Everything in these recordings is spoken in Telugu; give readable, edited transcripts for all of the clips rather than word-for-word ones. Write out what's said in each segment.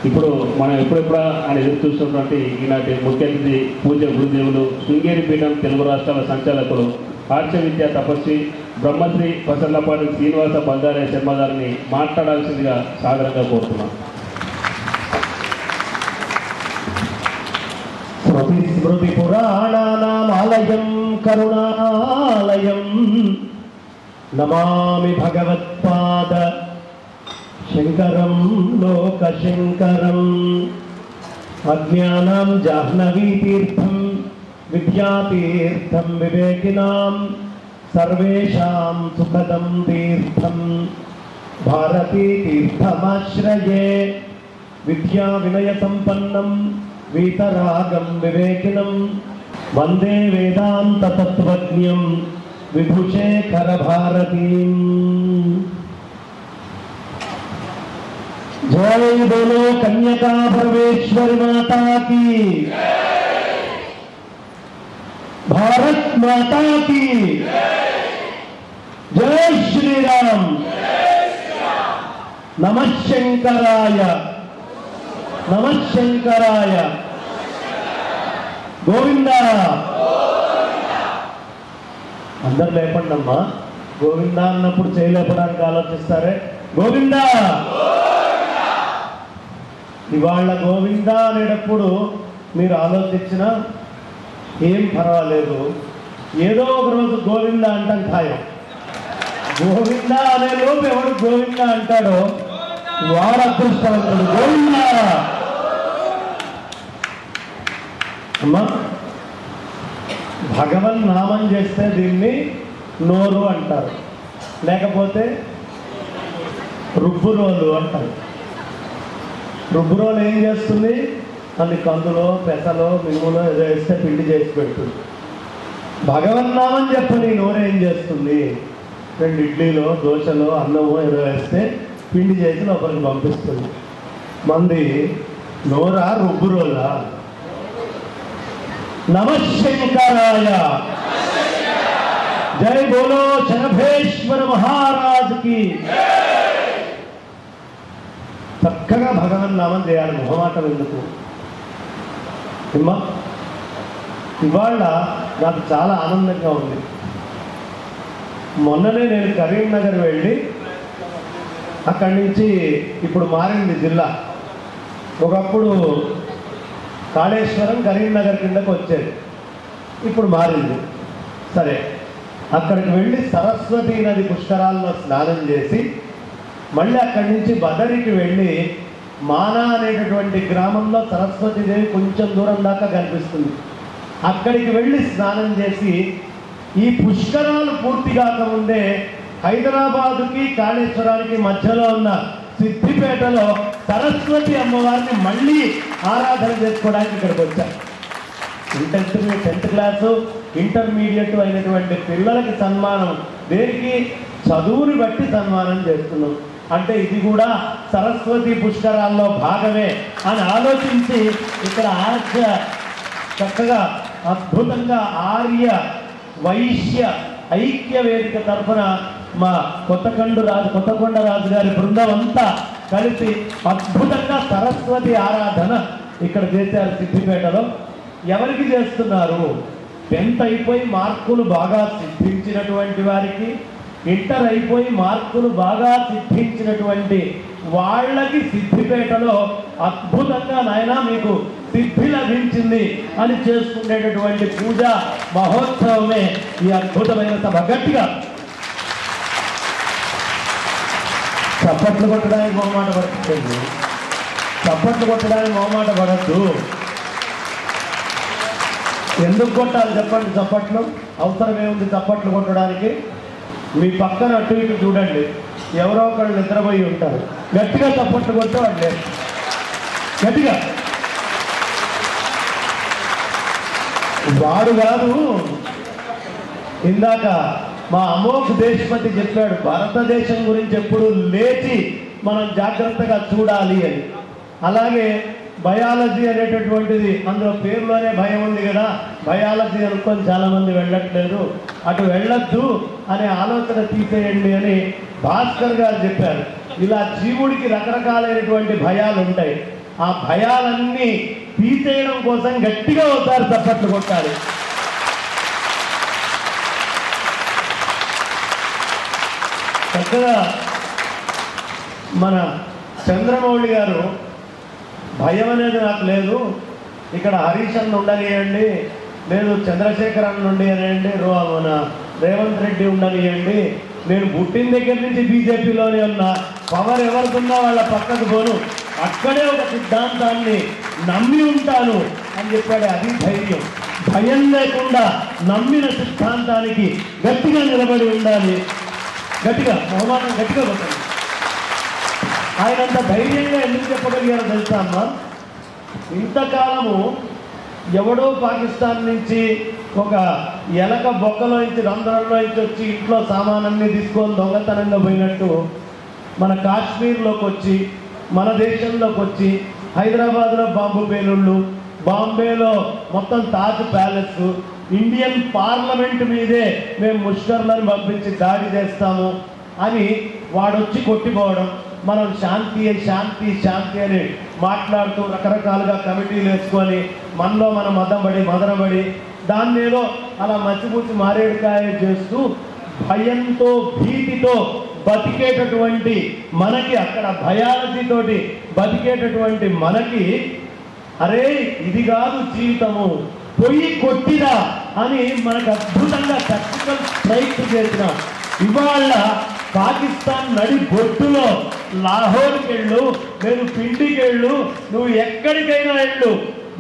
ఇప్పుడు మనం ఎప్పుడెప్పుడు ఆయన ఎదురు చూస్తున్నటువంటి ఈనాటి ముఖ్య అతిథి పూజ్య గురుదేవులు శృంగేరి పీఠం తెలుగు రాష్ట్రాల సంచాలకులు ఆర్ష విద్యా తపస్వి బ్రహ్మశ్రీ పసర్లపాటి శ్రీనివాస బంగారయ్య శర్మ గారిని మాట్లాడాల్సిందిగా సాదరంగా కోరుతున్నాం. స్మృతి స్మృతి పురాణానామాలయం కరుణాలయం నమామి భగవత్పాద శంకరం లోకశంకరం. అజ్ఞానం జాహ్నవీ తీర్థం విద్యాతీర్థం వివేకినాం సర్వేషాం సుఖదం తీర్థం భారతీ తీర్థమాశ్రయే. విద్యా వినయ సంపన్నం వీతరాగం వివేకినం వందే వేదాంత తత్వజ్ఞం విభుశేఖర భారతీం. జై బోలో కన్యకా పరమేశ్వరి మాతా కీ, భారత్ మాతా కీ జై శ్రీరామ్. నమః శంకరాయ నమః శంకరాయ. గోవింద. అందరు లేపండి అమ్మా. గోవింద అన్నప్పుడు చేయలేపడానికి ఆలోచిస్తారే. గోవింద. ఇవాళ గోవింద అనేటప్పుడు మీరు ఆలోచించినా ఏం పర్వాలేదు. ఏదో ఒక రోజు గోవింద అంటాం ఖాయం. గోవింద అనే లోపు ఎవడు గోవింద అంటాడో వాడు అదృష్టవంతుడు. గోవింద. అమ్మా, భగవన్ నామం చేస్తే దీన్ని నోరు అంటారు, లేకపోతే రుబ్బురోలు అంటారు. రుబ్బురోలు ఏం చేస్తుంది? అది కందులో పెసలో మినుములో ఏదో వేస్తే పిండి చేసి పెడుతుంది. భగవన్నామని చెప్పని నోరేం చేస్తుంది? 2 ఇడ్లీలో దోశలో అన్నమో ఏదో వేస్తే పిండి చేసి లోపలికి పంపిస్తుంది. మంది నోరా రుబ్బురోలా? నమః శంకరాయ. జై బోలో శనభేశ్వర మహారాజుకి. చక్కగా భగవన్ నామం చేయాలి. మొహమాటం ఎందుకు? ఇవాళ నాకు చాలా ఆనందంగా ఉంది. మొన్ననే నేను కరీంనగర్ వెళ్ళి అక్కడి నుంచి ఇప్పుడు మారింది జిల్లా. ఒకప్పుడు కాళేశ్వరం కరీంనగర్ కిందకు వచ్చేది, ఇప్పుడు మారింది. సరే, అక్కడికి వెళ్ళి సరస్వతీ నది పుష్కరాల్లో స్నానం చేసి మళ్ళీ అక్కడి నుంచి బదరికి వెళ్ళి మానా అనేటటువంటి గ్రామంలో సరస్వతీదేవి కొంచెం దూరం దాకా కనిపిస్తుంది. అక్కడికి వెళ్ళి స్నానం చేసి ఈ పుష్కరాలు పూర్తి కాకముందే హైదరాబాదుకి కాళేశ్వరానికి మధ్యలో ఉన్న సిద్దిపేటలో సరస్వతి అమ్మవారిని మళ్ళీ ఆరాధన చేసుకోవడానికి ఇక్కడికి వచ్చారు. 10th క్లాసు ఇంటర్మీడియట్ అయినటువంటి పిల్లలకి సన్మానం. దేనికి? చదువుని బట్టి సన్మానం చేస్తున్నాం. అంటే ఇది కూడా సరస్వతి పుష్కరాల్లో భాగమే అని ఆలోచించి ఇక్కడ చక్కగా అద్భుతంగా ఆర్య వైశ్య ఐక్య వేదిక తరఫున మా కొత్తకొండ రాజు గారి బృందం అంతా కలిసి అద్భుతంగా సరస్వతి ఆరాధన ఇక్కడ చేశారు సిద్దిపేటలో. ఎవరికి చేస్తున్నారు? 10th అయిపోయి మార్కులు బాగా సిద్ధించినటువంటి వారికి, ఇంటర్ అయిపోయి మార్కులు బాగా సిద్ధించినటువంటి వాళ్ళకి సిద్దిపేటలో అద్భుతంగా నాయన మీకు సిద్ధి లభించింది అని చేసుకునేటటువంటి పూజా మహోత్సవమే ఈ అద్భుతమైన సభ. గట్టిగా చప్పట్లు కొట్టడానికి మొహమాట పడుతుంది. చప్పట్లు కొట్టడానికి మొహమాట పడద్దు. ఎందుకు కొట్టాలి చెప్పండి? చప్పట్లు అవసరం ఏముంది చప్పట్లు కొట్టడానికి? మీ పక్కన అటు ఇటు చూడండి, ఎవరో ఒకళ్ళు నిద్రపోయి ఉంటారు. గట్టిగా చప్పట్లు కొట్టేవాళ్ళే. గట్టిగా. వాడు కాదు, ఇందాక మా అమోఘ్ దేశపతి చెప్పాడు, భారతదేశం గురించి ఎప్పుడు లేచి మనం జాగ్రత్తగా చూడాలి అని. అలాగే బయాలజీ అనేటటువంటిది, అందులో పేరులోనే భయం ఉంది కదా, బయాలజీ అనుకొని చాలామంది వెళ్ళట్లేదు, అటు వెళ్ళొద్దు అనే ఆలోచన తీసేయండి అని భాస్కర్ గారు చెప్పారు. ఇలా జీవుడికి రకరకాలైనటువంటి భయాలు ఉంటాయి. ఆ భయాలన్నీ తీసేయడం కోసం గట్టిగా ఒకసారి చప్పట్లు కొట్టాలి. చక్కగా మన చంద్రమౌళి గారు భయం అనేది నాకు లేదు, ఇక్కడ హరీష్ అన్న ఉండనియండి, లేదు చంద్రశేఖర్ అన్న ఉండనియండి, మన రేవంత్ రెడ్డి ఉండనియండి, నేను పుట్టిన దగ్గర నుంచి బీజేపీలోనే ఉన్నా, పవర్ ఎవరికున్నా వాళ్ళ పక్కకు పోను, అక్కడే ఒక సిద్ధాంతాన్ని నమ్మి ఉంటాను అని చెప్పాడు. అది ధైర్యం. భయం లేకుండా నమ్మిన సిద్ధాంతానికి గట్టిగా నిలబడి ఉండాలి. గట్టిగా బహుమానం గట్టిగా కొట్టండి. ఆయనంత ధైర్యంగా ఎందుకు చెప్పగలిగారో తెలుసా అమ్మ? ఇంతకాలము ఎవడో పాకిస్తాన్ నుంచి ఒక ఎలక బొక్కలో నుంచి రంధ్రంలో నుంచి వచ్చి ఇంట్లో సామానన్నీ తీసుకొని దొంగతనంగా పోయినట్టు మన కాశ్మీర్లోకి వచ్చి మన దేశంలోకి వచ్చి హైదరాబాద్లో బాంబు పేలుళ్ళు, బాంబేలో మొత్తం తాజ్ ప్యాలెస్, ఇండియన్ పార్లమెంట్ మీదే మేము ముష్కర్లను పంపించి దాడి చేస్తాము అని వాడొచ్చి కొట్టిపోవడం, మనం శాంతి శాంతి శాంతి అని మాట్లాడుతూ రకరకాలుగా కమిటీలు వేసుకొని మనలో మనం మదనబడి దాన్ని ఏదో అలా మచ్చిపూచి మారేడుకాయ చేస్తూ భయంతో భీతితో బతికేటటువంటి మనకి, అక్కడ భయాలతోటి బతికేటటువంటి మనకి, అరే ఇది కాదు జీవితము, పొయ్యి కొట్టిరా అని మనకు అద్భుతంగా టెక్నికల్ స్ట్రైక్ చేసిన ఇవాళ పాకిస్తాన్ నడి బొట్టులో లాహోర్కి వెళ్ళు, నేను పిండికి వెళ్ళు, నువ్వు ఎక్కడికైనా వెళ్ళు,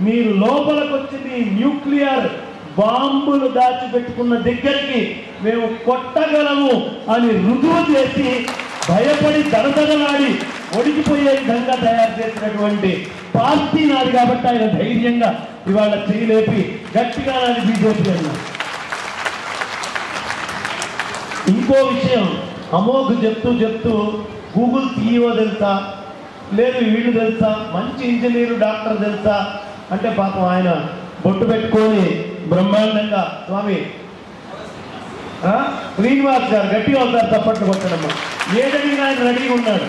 నీ లోపలికి వచ్చి నీ న్యూక్లియర్ బాంబులు దాచిపెట్టుకున్న దగ్గరికి మేము కొట్టగలము అని రుజువు చేసి భయపడి దడదడలాడి ఒడికిపోయే విధంగా తయారు చేసినటువంటి పార్టీ నాది. కాబట్టి ఆయన ధైర్యంగా ఇవాళ చేయలేపి గట్టిగా నాది బీజేపీ అన్నా. ఇంకో విషయం, అమోఘ్ చెప్తూ గూగుల్ CEO తెలుసా, లేదు వీళ్ళు తెలుసా, మంచి ఇంజనీరు డాక్టర్ తెలుసా అంటే పాపం ఆయన బొట్టు పెట్టుకొని బ్రహ్మాండంగా స్వామి శ్రీనివాస్ గారు గట్టిగా అవుతారు, తప్పట్లు కొట్టడమ్మా. ఏదడిగినా ఆయన రెడీగా ఉన్నాడు.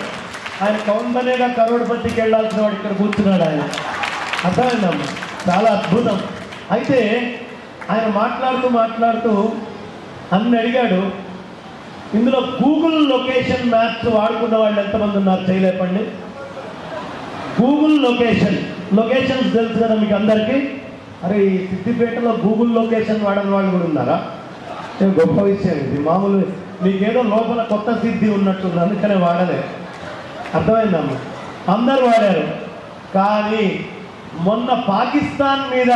ఆయన కౌన్ బనేగా కరోడ్పతికి వెళ్ళాల్సిన వాడు ఇక్కడ కూర్చున్నాడు. ఆయన అర్థమైందమ్మా, చాలా అద్భుతం. అయితే ఆయన మాట్లాడుతూ అన్ని అడిగాడు. ఇందులో గూగుల్ లొకేషన్ మ్యాప్స్ వాడుకున్న వాళ్ళు ఎంతమంది ఉన్నారు చేయలేపండి. గూగుల్ లొకేషన్స్ తెలుసు కదా మీకు అందరికీ. అరే ఈ సిద్దిపేటలో గూగుల్ లొకేషన్ వాడని వాళ్ళు కూడా ఉన్నారా? గొప్ప విషయం ఇది. మామూలు మీకేదో లోపల కొత్త సిద్ధి ఉన్నట్టుంది, అందుకనే వాడలే. అర్థమైందమ్మా, అందరూ వాడారు. కానీ మొన్న పాకిస్తాన్ మీద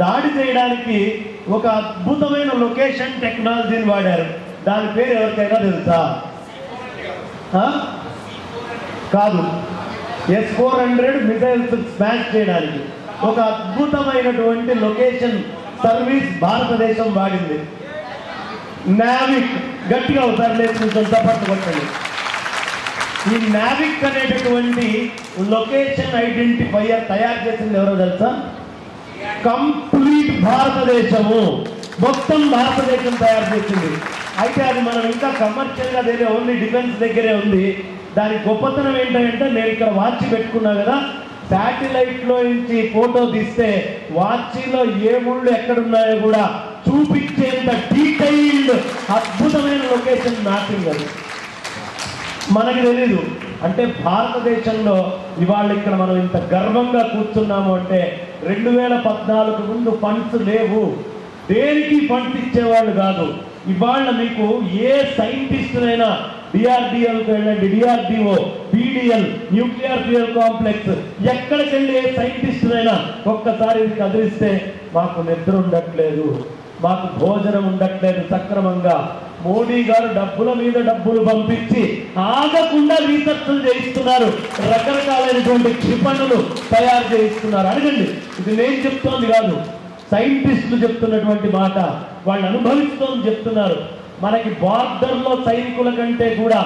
దాడి చేయడానికి ఒక అద్భుతమైన లొకేషన్ టెక్నాలజీని వాడారు. దాని పేరు ఎవరికైనా తెలుసా? కాదు, S-400 మిసైల్స్ స్మాష్ చేయడానికి ఒక అద్భుతమైనటువంటి లొకేషన్ సర్వీస్ భారతదేశం వాడింది. నావిక్. గట్టిగా ఒకసారి లేచి తప్పట్టు కొట్టండి. ఈ నావిక్ అనేటటువంటి లొకేషన్ ఐడెంటిఫైయర్ తయారు చేసింది ఎవరో తెలుసా? కంప్లీట్ భారతదేశము, మొత్తం భారతదేశం తయారు చేసింది. అయితే అది మనం ఇంకా కమర్షియల్గా దగ్గర ఓన్లీ డిఫెన్స్ దగ్గరే ఉంది. దాని గొప్పతనం ఏంటంటే, నేను ఇక్కడ వాచ్ పెట్టుకున్నా కదా, శాటిలైట్లో నుంచి ఫోటో తీస్తే వాచ్లో ఏ ఊళ్ళు ఎక్కడున్నాయో కూడా చూపించేంత డీటెయిల్డ్ అద్భుతమైన లొకేషన్ మ్యాపింగ్ అది. మనకి తెలీదు. అంటే భారతదేశంలో ఇవాళ ఇక్కడ మనం ఇంత గర్వంగా కూర్చున్నాము అంటే 2014 ముందు ఫండ్స్ లేవు, దేనికి ఫండ్స్ ఇచ్చేవాళ్ళు కాదు. ఇవాళ మీకు ఏ సైంటిస్టునైనా డిఆర్డిఎల్కి వెళ్ళండి, DRDO, BDL, nuclear fuel complex, ఎక్కడికి వెళ్ళి ఏ సైంటిస్టునైనా ఒక్కసారి కదిలిస్తే మాకు నిద్ర ఉండట్లేదు, మాకు భోజనం ఉండట్లేదు సక్రమంగా. మోడీ గారు డబ్బుల మీద డబ్బులు పంపించి ఆగకుండా రీసెర్చ్లు చేయిస్తున్నారు, రకరకాలైనటువంటి క్షిపణులు తయారు చేయిస్తున్నారు. అడగండి, ఇది నేను చెప్తోంది కాదు, సైంటిస్టులు చెప్తున్నటువంటి మాట, వాళ్ళు అనుభవిస్తోంది చెప్తున్నారు. మనకి బార్డర్లో సైనికుల కంటే కూడా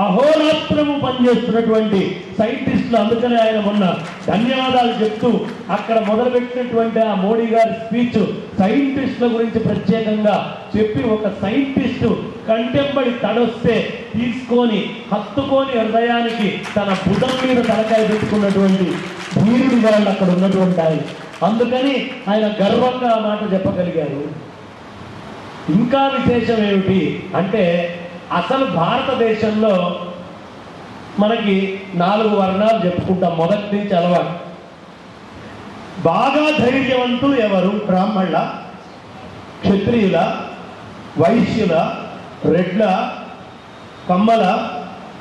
అహోరాత్రము పనిచేస్తున్నటువంటి సైంటిస్టులు. అందుకనే ఆయన మొన్న ధన్యవాదాలు చెప్తూ అక్కడ మొదలుపెట్టినటువంటి ఆ మోడీ గారి స్పీచ్ సైంటిస్టుల గురించి ప్రత్యేకంగా చెప్పి, ఒక సైంటిస్టు కంటెంబడి తడొస్తే తీసుకొని హత్తుకొని హృదయానికి తన భుజం మీద తలకాయ పెట్టుకున్నటువంటి వీరుడు వాళ్ళు అక్కడ ఉన్నటువంటి ఆయన. అందుకని ఆయన గర్వంగా ఆ మాట చెప్పగలిగారు. ఇంకా విశేషం ఏమిటి అంటే అసలు భారతదేశంలో మనకి 4 వర్ణాలు చెప్పుకుంటాం మొదటి నుంచి అలవాటు. బాగా ధైర్యవంతులు ఎవరు? బ్రాహ్మణుల, క్షత్రియుల, వైశ్యుల, రెడ్ల, కమ్మల,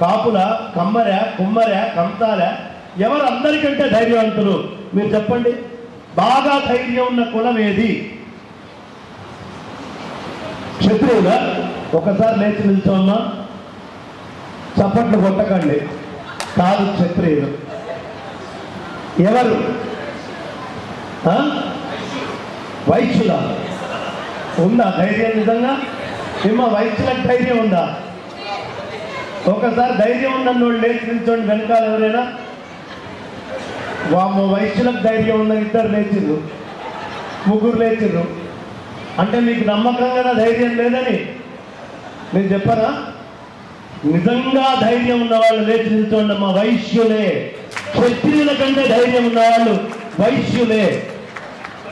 కాపుల, కమ్మర, కుమ్మర, కంసాల, ఎవరు అందరికంటే ధైర్యవంతులు మీరు చెప్పండి. బాగా ధైర్యం ఉన్న కులం ఏది? క్షత్రియుల. ఒకసారి లేచి నిల్చోమ్మా, చప్పట్లు కొట్టకండి. కాదు, క్షత్రియులు. ఎవరు? వైశ్యుల. ఉందా ధైర్యం నిజంగా? ఏమో వైశ్యులకు ధైర్యం ఉందా? ఒకసారి ధైర్యం ఉన్నన్ని వాళ్ళు లేచి నిల్చోండి. వెనకాల ఎవరైనా వామ్మో వైశ్యులకు ధైర్యం ఉన్న 2 లేచిర్రు, 3 లేచిర్రు. అంటే మీకు నమ్మకంగా ధైర్యం లేదని నేను చెప్పరా? నిజంగా ధైర్యం ఉన్నవాళ్ళు లేచి నిల్చోండి అమ్మా. వైశ్యులే. క్షత్రియుల కంటే ధైర్యం ఉన్నవాళ్ళు వైశ్యులే.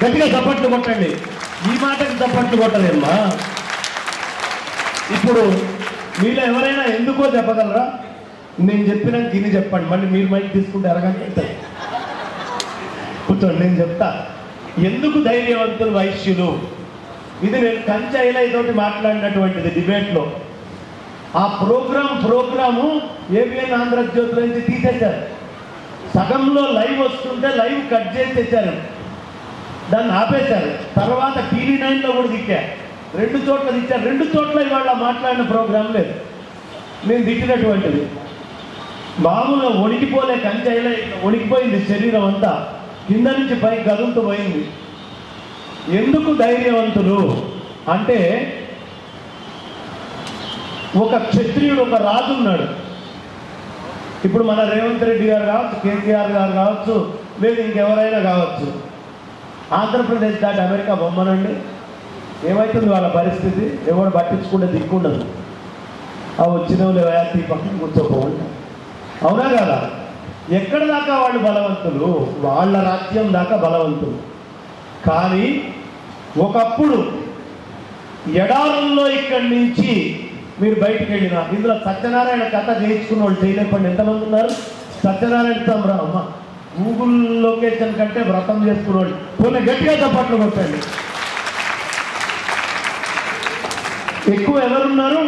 గట్టిగా చప్పట్లు కొట్టండి. ఈ మాటకి చప్పట్లు కొట్టలేమ్మా. ఇప్పుడు మీలో ఎవరైనా ఎందుకో చెప్పగలరా? నేను చెప్పినాక తిని చెప్పండి. మళ్ళీ మీరు మైక్ తీసుకుంటే అరగంట కూర్చోండి, నేను చెప్తా ఎందుకు ధైర్యవంతులు వైశ్యులు. ఇది నేను కంచె తోటి మాట్లాడినటువంటిది డిబేట్లో. ఆ ప్రోగ్రాము ఏబిఎన్ ఆంధ్రజ్యోతి నుంచి తీసేశారు. సగంలో లైవ్ వస్తుంటే లైవ్ కట్ చేసి తెచ్చారు, దాన్ని ఆపేశారు. తర్వాత TV9లో కూడా తిట్టారు. 2 చోట్ల తిట్టారు. 2 చోట్ల ఇవాళ మాట్లాడిన ప్రోగ్రాం లేదు. నేను తిట్టినటువంటిది మామూలుగా వణికిపోలే, కంచె వణికిపోయింది శరీరం అంతా, కింద నుంచి పైకి గదులుతూ పోయింది. ఎందుకు ధైర్యవంతులు అంటే ఒక క్షత్రియుడు, ఒక రాజు ఉన్నాడు. ఇప్పుడు మన రేవంత్ రెడ్డి గారు కావచ్చు, కేసీఆర్ గారు కావచ్చు, లేదు ఇంకెవరైనా కావచ్చు. ఆంధ్రప్రదేశ్ దాటి అమెరికా బొమ్మనండి, ఏమవుతుంది వాళ్ళ పరిస్థితి? ఎవరు పట్టించుకుంటే దిక్కుండదు. ఆ వచ్చిన వాళ్ళు పక్కన కూర్చోపోండి. అవునా కదా? ఎక్కడ దాకా వాళ్ళు బలవంతులు? వాళ్ళ రాజ్యం దాకా బలవంతులు. కానీ ఒకప్పుడు ఎడారుల్లో ఇక్కడి నుంచి మీరు బయటికి వెళ్ళినా, ఇందులో సత్యనారాయణ కథ చేయించుకున్న వాళ్ళు చేయలేపండి ఎంతమంది ఉన్నారు? సత్యనారాయణ తమ్ముడు అమ్మ గూగుల్ లొకేషన్ కంటే వ్రతం చేసుకున్న వాళ్ళు కొన్ని గట్టిగా చప్పట్లు కొట్టండి. ఎక్కువ ఎవరున్నారు?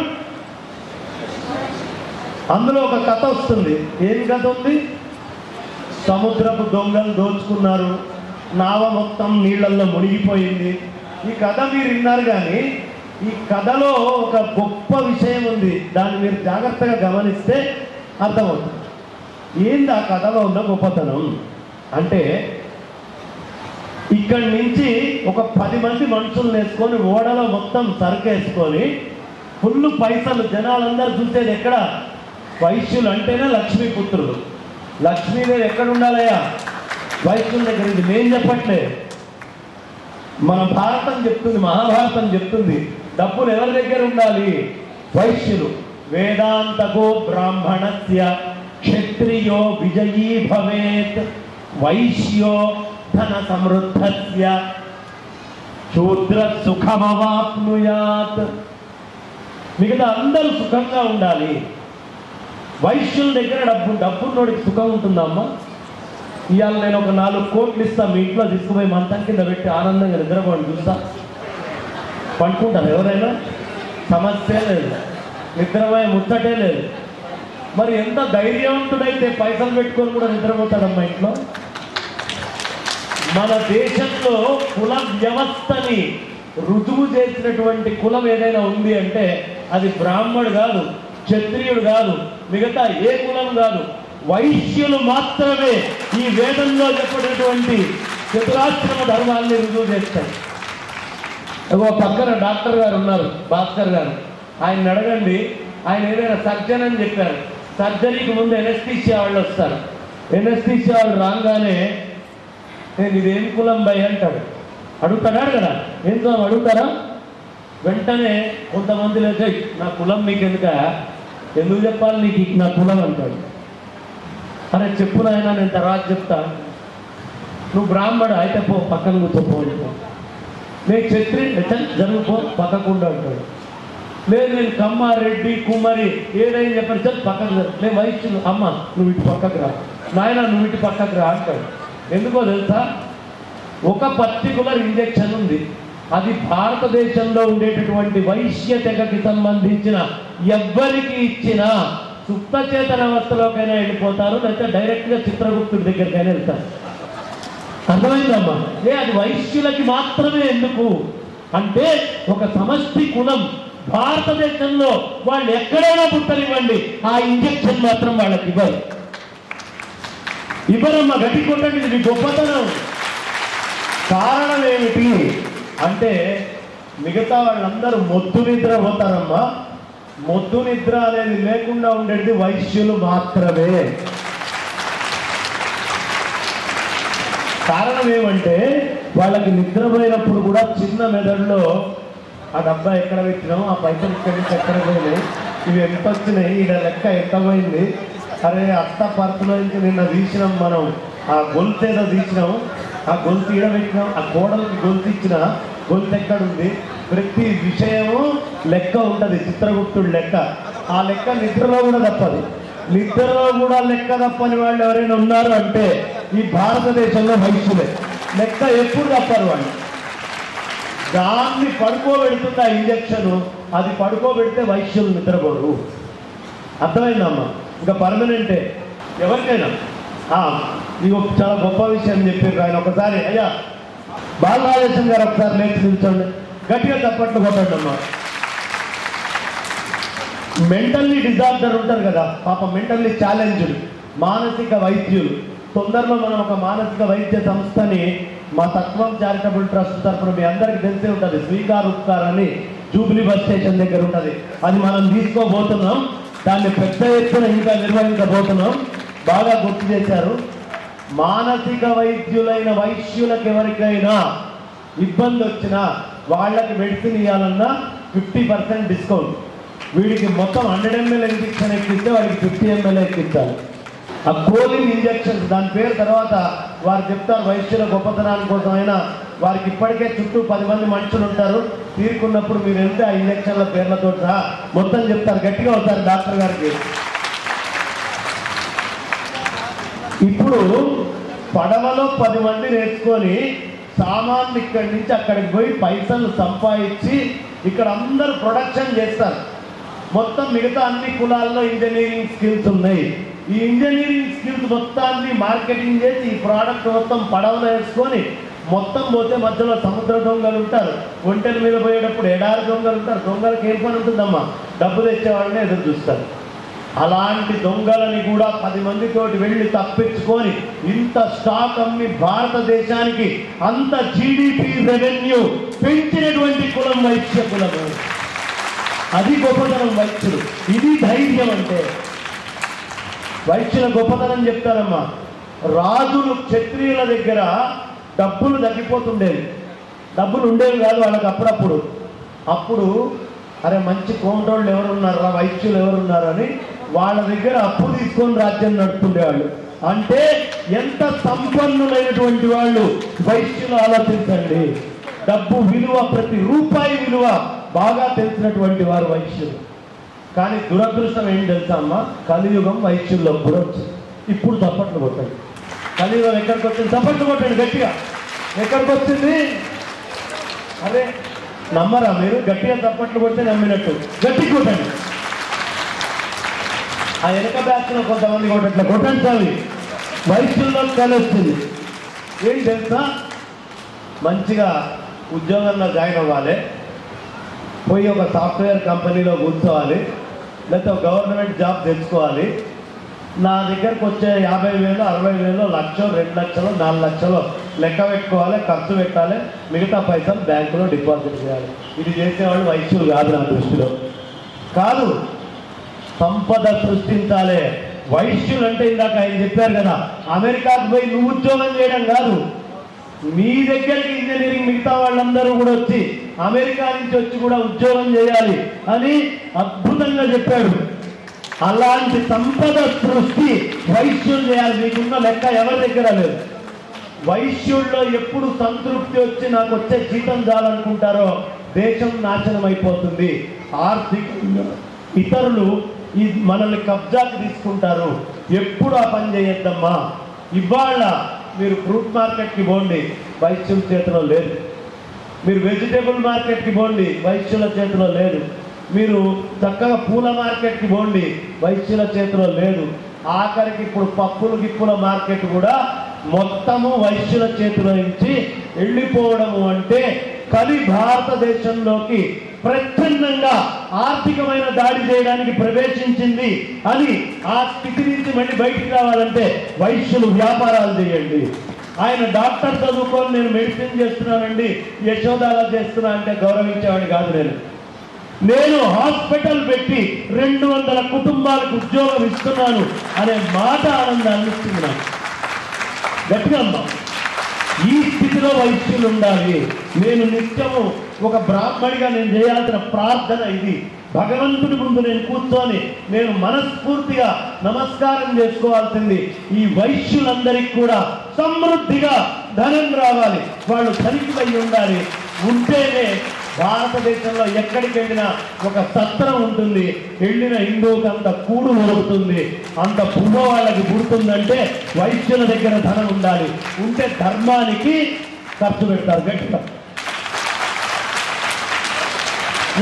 అందులో ఒక కథ వస్తుంది. ఏం కథ ఉంది? సముద్రపు దొంగలు దోచుకున్నారు, నావ మొత్తం నీళ్లలో మునిగిపోయింది. ఈ కథ మీరు విన్నారు. కానీ ఈ కథలో ఒక గొప్ప విషయం ఉంది. దాన్ని మీరు జాగ్రత్తగా గమనిస్తే అర్థమవుతుంది. ఏంది ఆ కథలో ఉన్న గొప్పతనం అంటే, ఇక్కడి నుంచి ఒక 10 మంది మనుషులు వేసుకొని ఓడలో మొత్తం సరుకేసుకొని ఫుల్ పైసలు, జనాలందరూ చూసేది ఎక్కడ? వైశ్యులు అంటేనే లక్ష్మీపుత్రులు. లక్ష్మీదేవి ఎక్కడ ఉండాలయ్యా? వైశ్యుల దగ్గర. ఇది నేను చెప్పట్లే, మన భారతం చెప్తుంది, మహాభారతం చెప్తుంది. డబ్బులు ఎవరి దగ్గర ఉండాలి? వైశ్యులు. వేదాంతకో బ్రాహ్మణస్య క్షత్రియో విజయీ భవేత్ వైశ్యో ధన సమృద్ధస్య శూద్ర సుఖమవాప్నుయాత్. మిగతా అందరూ సుఖంగా ఉండాలి. వైశ్యుల దగ్గర డబ్బున్నోడికి సుఖం ఉంటుందమ్మా. ఇవాళ నేను ఒక 4 కోట్లు ఇస్తాను, మీ ఇంట్లో తీసుకుపోయి మంచం కింద పెట్టి ఆనందంగా నిద్రపోండి, చూస్తా పండుకుంటారు. ఎవరైనా సమస్య లేదు, నిద్రపోయే ముచ్చటే లేదు. మరి ఎంత ధైర్యవంతుడైతే పైసలు పెట్టుకొని కూడా నిద్రపోతాడమ్మా ఇంట్లో. మన దేశంలో కుల వ్యవస్థని రుజువు చేసినటువంటి కులం ఏదైనా ఉంది అంటే అది బ్రాహ్మణుడు కాదు, క్షత్రియుడు కాదు, మిగతా ఏ కులం కాదు, వైశ్యులు మాత్రమే ఈ వేదంలో చెప్పినటువంటి చతురాశ్రమ ధర్మాన్ని రుజువు చేస్తారు. ఒక పక్కన డాక్టర్ గారు ఉన్నారు, భాస్కర్ గారు. ఆయన అడగండి, ఆయన ఏదైనా సర్జన్ అని చెప్పారు. సర్జరీకి ముందు ఎనస్థీషియా వాళ్ళు వస్తారు. ఎనస్థీషియా వాళ్ళు రాగానే నేను ఇదేం కులం భయ అంటాడు. అడుగుతాడా కదా? ఏంటో అడుగుతారా? వెంటనే కొంతమంది లేక నా కులం మీకు ఎందుకు చెప్పాలి నీకు నా కులం అంటాడు. అరే చెప్పు నాయన నేను తర్వాత చెప్తా, నువ్వు బ్రాహ్మడు అయితే పో పక్కన కూర్చోపో, నేను క్షత్రి జరుగుపో పక్కకుండా అంటాడు. లేదు నేను కమ్మ రెడ్డి కుమ్మరి ఏదైనా చెప్పని చెప్పి పక్కకు నేను వైశ్యులు అమ్మ నువ్వు ఇటు పక్కకు రా, నాయన నువ్వు ఇటు పక్కకు రా అంటాడు. ఎందుకో తెలుసా, ఒక పర్టికులర్ ఇంజెక్షన్ ఉంది, అది భారతదేశంలో ఉండేటటువంటి వైశ్య తెగకి సంబంధించిన ఎవ్వరికి ఇచ్చినా సుప్త చేతన అవస్థలోకైనా వెళ్ళిపోతారు, లేకపోతే డైరెక్ట్గా చిత్రగుప్తుడి దగ్గరికైనా వెళ్తారు. అర్థమైందమ్మా? అది వైశ్యులకి మాత్రమే. ఎందుకు అంటే ఒక సమష్టి కులం భారతదేశంలో వాళ్ళు ఎక్కడైనా పుట్టనివ్వండి, ఆ ఇంజెక్షన్ మాత్రం వాళ్ళకి ఇవ్వరమ్మా. గట్టి కొట్టండి, ఇది గొప్పతనం. కారణం ఏమిటి అంటే మిగతా వాళ్ళందరూ మొద్దు నిద్ర పోతారమ్మా. మొద్దు నిద్ర అనేది లేకుండా ఉండేది వైశ్యులు మాత్రమే. కారణం ఏమంటే వాళ్ళకి నిద్రపోయినప్పుడు కూడా చిన్న మెదడులో ఆ డబ్బా ఎక్కడ పెట్టినాం, ఆ పైసలు ఇక్కడి నుంచి ఎక్కడ పోయినాయి, ఇవి ఎంత వచ్చినాయి, ఈడ లెక్క ఎంత పోయింది, అరే అత్త పర్సులో నుంచి నిన్న తీసినాం మనం, ఆ గొలుసు ఏదో తీసినాం, ఆ గొలుసు ఈడ పెట్టినాం, ఆ కోడలకి గొలుసు ఇచ్చిన గొలుసు ఎక్కడుంది, ప్రతి విషయము లెక్క ఉంటుంది. చిత్రగుప్తుడు లెక్క. ఆ లెక్క నిద్రలో కూడా తప్పదు. నిద్రలో కూడా లెక్క తప్పని వాళ్ళు ఎవరైనా ఉన్నారు అంటే ఈ భారతదేశంలో వైశ్యులే. లెక్క ఎప్పుడు తప్పరు వాళ్ళు. దాన్ని పడుకోబెడుతుంది ఆ ఇంజక్షన్, అది పడుకోబెడితే వైశ్యులు నిద్రపోరు. అర్థమైందమ్మా? ఇంకా పర్మనెంటే ఎవరికైనా. ఇది చాలా గొప్ప విషయం చెప్పారు ఆయన. ఒకసారి అయ్యా బాలరాజేశం గారు ఒకసారి లేచి నిల్చోండి, గట్టిగా చప్పట్లు కొట్టండి అమ్మా. మెంటల్లీ డిజార్డర్ ఉంటారు కదా పాప, మెంటల్లీ ఛాలెంజ్డ్ మానసిక వైద్యులు. తొందరలో మనం ఒక మానసిక వైద్య సంస్థని మా తత్వం చారిటబుల్ ట్రస్ట్ తరఫున మీ అందరికీ తెలిసే ఉంటుంది, స్వీకార్ ఉపకార్ అని జూబ్లీ బస్ స్టేషన్ దగ్గర ఉంటుంది. అది మనం తీసుకోబోతున్నాం. దాన్ని పెద్ద ఎత్తున ఇంకా నిర్వహించబోతున్నాం. బాగా గుర్తు చేశారు. మానసిక వైద్యులైన వైశ్యులకు ఎవరికైనా ఇబ్బంది వచ్చినా వాళ్ళకి మెడిసిన్ ఇవ్వాలన్నా 50% డిస్కౌంట్. వీడికి మొత్తం 100 ml ఇంజెక్షన్ ఎక్కిస్తే వాడికి 50 ml ఎక్కించాలి. ఆ కోలింగ్ ఇంజెక్షన్స్ దాని పేరు తర్వాత వారు చెప్తారు. వైశ్యుల గొప్పతనాన్ని కోసం అయినా వారికి ఇప్పటికే చుట్టూ 10 మంది మనుషులు ఉంటారు. తీరుకున్నప్పుడు మీరు వెళ్తే ఆ ఇంజక్షన్ల పేర్లతో సహా మొత్తం చెప్తారు. గట్టిగా అవుతారు డాక్టర్ గారికి. ఇప్పుడు పడవలో 10 మంది నేర్చుకొని సామాన్లు ఇక్కడి నుంచి అక్కడికి పోయి పైసలు సంపాదించి ఇక్కడ అందరూ ప్రొడక్షన్ చేస్తారు. మొత్తం మిగతా అన్ని కులాల్లో ఇంజనీరింగ్ స్కిల్స్ ఉన్నాయి. ఈ ఇంజనీరింగ్ స్కిల్స్ మొత్తాన్ని మార్కెటింగ్ చేసి ఈ ప్రోడక్ట్ మొత్తం పడవలో వేసుకొని మొత్తం పోతే మధ్యలో సముద్ర దొంగలు ఉంటారు, ఒంటెల మీద పోయేటప్పుడు ఎడారి దొంగలు ఉంటారు. దొంగలకు ఏం పని ఉంటుందమ్మా, డబ్బు తెచ్చేవాళ్ళని ఎదురు చూస్తారు. అలాంటి దొంగలని కూడా 10 మందితోటి వెళ్ళి తప్పించుకొని ఇంత స్టాక్ అమ్మి భారతదేశానికి అంత జీడిపి రెవెన్యూ పెంచినటువంటి కులం వైశ్య కులము. అది గొప్పతనం వైశ్యులు. ఇది ధైర్యం అంటే. వైశ్యుల గొప్పతనం చెప్తారమ్మా. రాజులు క్షత్రియుల దగ్గర డబ్బులు తగ్గిపోతుండేవి, డబ్బులు ఉండేవి కాదు వాళ్ళకి అప్పుడప్పుడు. అప్పుడు అరే మంచి కోంటోళ్ళు ఎవరున్నారా, వైశ్యులు ఎవరున్నారు అని వాళ్ళ దగ్గర అప్పు తీసుకొని రాజ్యం నడుపుతుండేవాళ్ళు. అంటే ఎంత సంపన్నులైనటువంటి వాళ్ళు వైశ్యులు. ఆలోచించండి, డబ్బు విలువ, ప్రతి రూపాయి విలువ బాగా తెలిసినటువంటి వారు వైశ్యులు. కానీ దురదృష్టం ఏం తెలుసా అమ్మా, కలియుగం వైశ్యుల్లో కూడా వచ్చింది. ఇప్పుడు చప్పట్లు కొట్టండి. కలియుగం ఎక్కడికి వచ్చింది? చప్పట్లు కొట్టండి గట్టిగా. ఎక్కడికి వచ్చింది? అరే నమ్మరా మీరు? గట్టిగా చప్పట్లు కొడితే నమ్మినట్టు గట్టి కొట్టండి. ఆ వెనక బ్యాచ్లో కొంతమంది కొట్టట్లే, కొట్టండి సార్. వైశ్యుల్లో కలి వచ్చింది. ఏం తెలుసా, మంచిగా ఉద్యోగంలో జాయిన్ అవ్వాలి, పోయి ఒక సాఫ్ట్వేర్ కంపెనీలో కూర్చోవాలి, లేకపోతే గవర్నమెంట్ జాబ్ తెచ్చుకోవాలి. నా దగ్గరకు వచ్చే 50,000, 60,000, 1,00,000, 2,00,000, 4,00,000 లెక్క పెట్టుకోవాలి, ఖర్చు పెట్టాలి, మిగతా పైసలు బ్యాంకులో డిపాజిట్ చేయాలి. ఇది చేసేవాళ్ళు వైశ్యులు కాదు నా దృష్టిలో. కాదు, సంపద సృష్టించాలి. వైశ్యులు అంటే ఇందాక ఆయన చెప్పారు కదా, అమెరికాకు పోయి నువ్వు ఉద్యోగం చేయడం కాదు, మీ దగ్గరికి ఇంజనీరింగ్ మిగతా వాళ్ళందరూ కూడా వచ్చి అమెరికా నుంచి వచ్చి కూడా ఉద్యోగం చేయాలి అని అద్భుతంగా చెప్పాడు. అలాంటి సంపద సృష్టి వైశ్యులు చేయాలి. మీకున్న లెక్క ఎవరి దగ్గర లేదు. వైశ్యుల్లో ఎప్పుడు సంతృప్తి వచ్చి నాకు వచ్చే జీతం చాలనుకుంటారో దేశం నాశనం అయిపోతుంది. ఆర్థికంగా ఇతరులు మనల్ని కబ్జాకి తీసుకుంటారు. ఎప్పుడు ఆ పని చేయొద్దమ్మా. ఇవాళ మీరు ఫ్రూట్ మార్కెట్కి పోండి, వైశ్యుల చేతిలో లేదు. మీరు వెజిటేబుల్ మార్కెట్కి పోండి, వైశ్యుల చేతిలో లేదు. మీరు చక్కగా పూల మార్కెట్కి పోండి, వైశ్యుల చేతిలో లేదు. ఆఖరికి ఇప్పుడు పప్పుల గిప్పుల మార్కెట్ కూడా మొత్తము వైశ్యుల చేతిలో నుంచి వెళ్ళిపోవడము అంటే కలి భారతదేశంలోకి ప్రచ్ఛన్నంగా ఆర్థికమైన దాడి చేయడానికి ప్రవేశించింది అని ఆ స్థితి నుంచి మళ్ళీ బయటికి రావాలంటే వైశ్యులు వ్యాపారాలు చేయండి. ఆయన డాక్టర్ చదువుకొని నేను మెడిసిన్ చేస్తున్నానండి, యశోదాలా చేస్తున్నా అంటే గౌరవించేవాడిని కాదు. నేను హాస్పిటల్ పెట్టి 200 కుటుంబాలకు ఉద్యోగం ఇస్తున్నాను అనే మాట ఆనందాన్ని ఇస్తుంది నాకు. గట్టిగా అమ్మా, ఈ స్థితిలో వైశ్యులు ఉండాలి. నేను నిత్యము ఒక బ్రాహ్మడిగా నేను చేయాల్సిన ప్రార్థన ఇది. భగవంతుడి ముందు నేను కూర్చొని నేను మనస్ఫూర్తిగా నమస్కారం చేసుకోవాల్సింది ఈ వైశ్యులందరికీ కూడా సమృద్ధిగా ధనం రావాలి, వాళ్ళు ధనికులై ఉండాలి. ఉంటేనే భారతదేశంలో ఎక్కడికి వెళ్ళినా ఒక సత్రం ఉంటుంది. వెళ్ళిన హిందువుకి అంత కూడు దొరుకుతుంది, అంత పువ్వ వాళ్ళకి పుడుతుందంటే వైశ్యుల దగ్గర ధనం ఉండాలి. ఉంటే ధర్మానికి ఖర్చు పెడతారు గట్టిగా.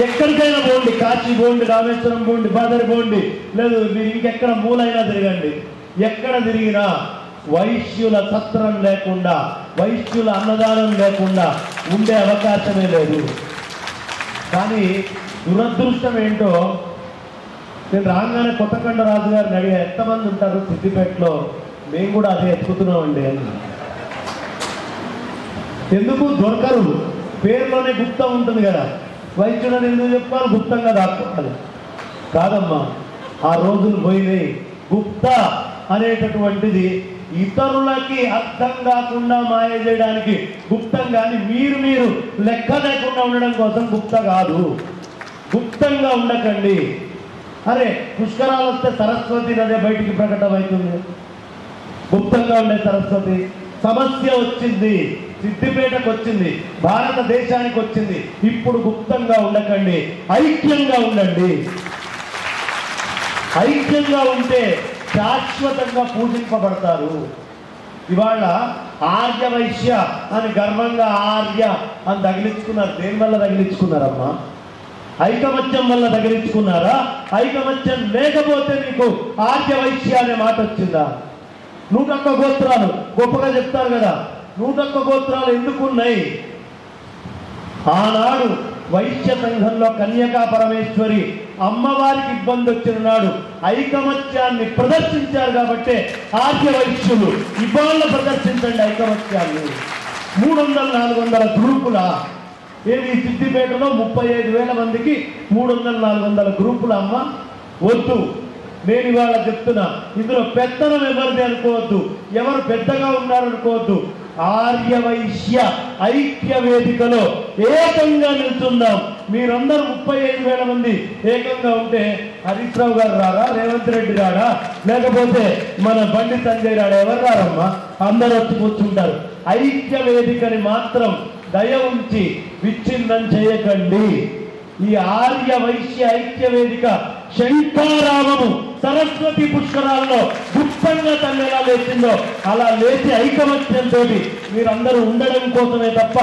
ఎక్కడికైనా పోండి, కాశీ పోండి, రామేశ్వరం పోండి, బదరి పోండి, లేదు మీరు ఇంకెక్కడ మూలైనా తిరగండి. ఎక్కడ తిరిగినా వైశ్యుల సత్రం లేకుండా, వైశ్యుల అన్నదానం లేకుండా ఉండే అవకాశమే లేదు. కానీ దురదృష్టం ఏంటో, నేను రాగానే కొత్తకొండ రాజు గారిని అడిగా, ఎంతమంది ఉంటారు సిద్దిపేటలో? మేము కూడా అదే ఎత్తుకుతున్నామండి అని. ఎందుకు దొరకరు? పేరులోనే గుప్తం ఉంటుంది కదా, వైద్యులను ఎందుకు చెప్పాలి? గుప్తంగా దాక్కోవాలి కాదమ్మా. ఆ రోజులు పోయినాయి. గుప్త అనేటటువంటిది ఇతరులకి అర్థం కాకుండా మాయ చేయడానికి గుప్తం, కానీ మీరు లెక్క లేకుండా ఉండడం కోసం గుప్త కాదు. గుప్తంగా ఉండకండి. అరే పుష్కరాలు వస్తే సరస్వతి నదే బయటికి ప్రకటమవుతుంది. గుప్తంగా ఉండే సరస్వతి. సమస్య వచ్చింది, సిద్దిపేటకు వచ్చింది, భారతదేశానికి వచ్చింది. ఇప్పుడు గుప్తంగా ఉండకండి, ఐక్యంగా ఉండండి. ఐక్యంగా ఉంటే శాశ్వతంగా పూజింపబడతారు. ఇవాళ ఆర్య వైశ్య అని గర్వంగా ఆర్య అని తగిలించుకున్నారు. దేని వల్ల తగిలించుకున్నారమ్మా? ఐకమత్యం వల్ల తగిలించుకున్నారా? ఐకమత్యం లేకపోతే మీకు ఆర్య వైశ్య అనే మాట వచ్చిందా? 101 గోత్రాలు గొప్పగా చెప్తారు కదా. 101 గోత్రాలు ఎందుకున్నాయి? ఆనాడు వైశ్య సంఘంలో కన్యకా పరమేశ్వరి అమ్మవారికి ఇబ్బంది వచ్చిన నాడు ఐకమత్యాన్ని ప్రదర్శించారు కాబట్టి ఆర్య వైశ్యులు ఇవాళ ప్రదర్శించండి ఐకమత్యాన్ని. 300-400 గ్రూపుల ఏది సిద్దిపేటలో 35,000 మందికి 300-400 గ్రూపుల అమ్మ వద్దు. నేను ఇవాళ చెప్తున్నా, ఇందులో పెత్తనం ఎవరిది అనుకోవద్దు, ఎవరు పెద్దగా ఉన్నారనుకోవద్దు. ఆర్య వైశ్య ఐక్య వేదికలో ఏకంగా నిల్చుందాం. మీరందరూ 35,000 మంది ఏకంగా ఉంటే హరీష్ రావు గారు రారా, రేవంత్ రెడ్డి రాడా, లేకపోతే మన బండి సంజయ్ రాడా? ఎవరు రారమ్మా? అందరూ వచ్చి కూర్చుంటారు. ఐక్య వేదికని మాత్రం దయ ఉంచి విచ్ఛిన్నం చేయకండి. ఈ ఆర్య వైశ్య ఐక్య వేదిక శంఖారామము సరస్వతి పుష్కరాల్లో గుప్తంగా తల్లి ఎలా లేచిందో అలా లేచి ఐకమత్యంతో మీరందరూ ఉండడం కోసమే తప్ప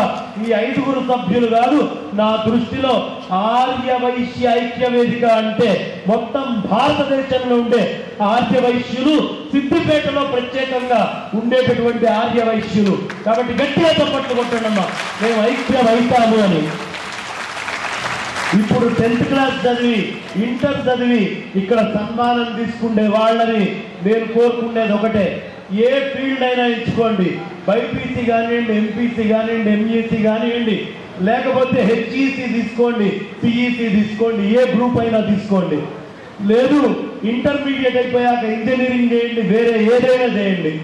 ఈ 5 సభ్యులు కాదు. నా దృష్టిలో ఆర్య వైశ్య ఐక్య వేదిక అంటే మొత్తం భారతదేశంలో ఉండే ఆర్య వైశ్యులు, సిద్దిపేటలో ప్రత్యేకంగా ఉండేటటువంటి ఆర్య వైశ్యులు. కాబట్టి గట్టిగా చప్పట్లు కొట్టండమ్మా, మేము ఐక్యమైతాము అని. ఇప్పుడు 10th క్లాస్ చదివి ఇంటర్ చదివి ఇక్కడ సన్మానం తీసుకునే వాళ్ళని నేను కోరుకునేది ఒకటే, ఏ ఫీల్డ్ అయినా ఎంచుకోండి. బైపీసీ కానివ్వండి, ఎంపీసీ కానివ్వండి, ఎంఈసీ కానివ్వండి, లేకపోతే హెచ్ఈసీ తీసుకోండి, సిఈసీ తీసుకోండి, ఏ గ్రూప్ అయినా తీసుకోండి. లేదు ఇంటర్మీడియట్ అయిపోయాక ఇంజనీరింగ్ చేయండి, వేరే ఏదైనా చేయండి.